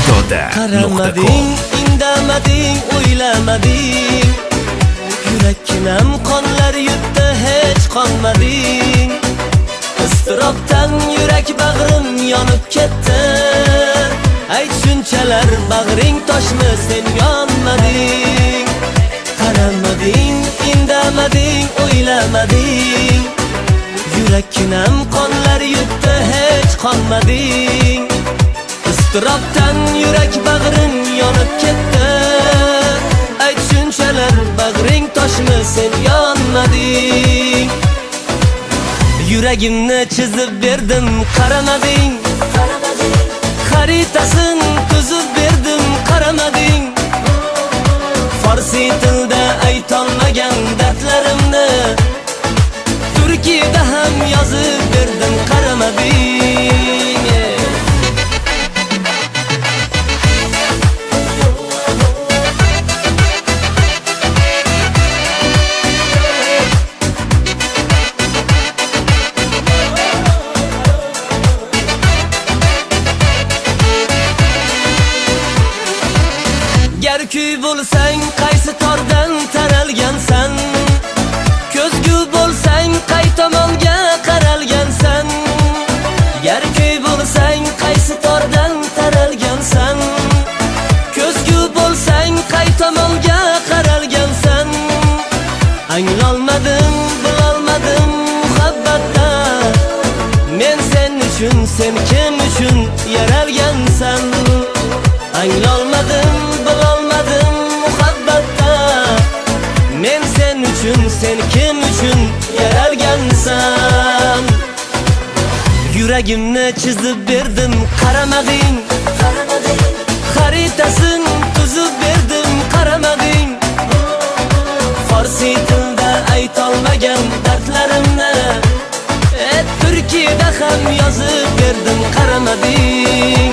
Ziyoda.com. Indamading, o'ylamading. Yurakkinam qonlar yutdi, hech qonmading. Iztirobdan yurak bag'rim yonib ketdi. Ayt shunchalar bag'ring toshmi, sen yonmading. Qaramading, indamading, o'ylamading. Yurakkinam qonlar yutdi, hech qonmading. Iztirobdan yurak bag'rim yonib ketdi. Ayt shunchalar bag'ring toshmi, sen yonmading. Yuragimni chizib berdim, qaramading. Xaritasin tuzib berdim, qaramading. Farsi tilda aytolmagan dardlarimni Turkiyada ham yozib berdim, qaramading. Gar kuy bo'lsang, qaysi tordan taralgansan? Ko'zgu bo'lsang, qay tomonga qaralgansan? Gar kuy bo'lsang, qaysi tordan taralgansan? Ko'zgu bo'lsang, qay tomonga qaralgansan? Anglolmadim, bilolmadim muhabbatda. Men sen uchun, sen kim uchun yaralgansan? Anglolmadim, bilolmadim muhabbatda. Men sen uchun, sen kim uchun yaralgansan? Yuragimni chizib berdim, qaramading. Xaritasin tuzib berdim, qaramading. Farsi tilda aytolmagan dardlarimni Turkiyada ham yozib berdim, qaramading.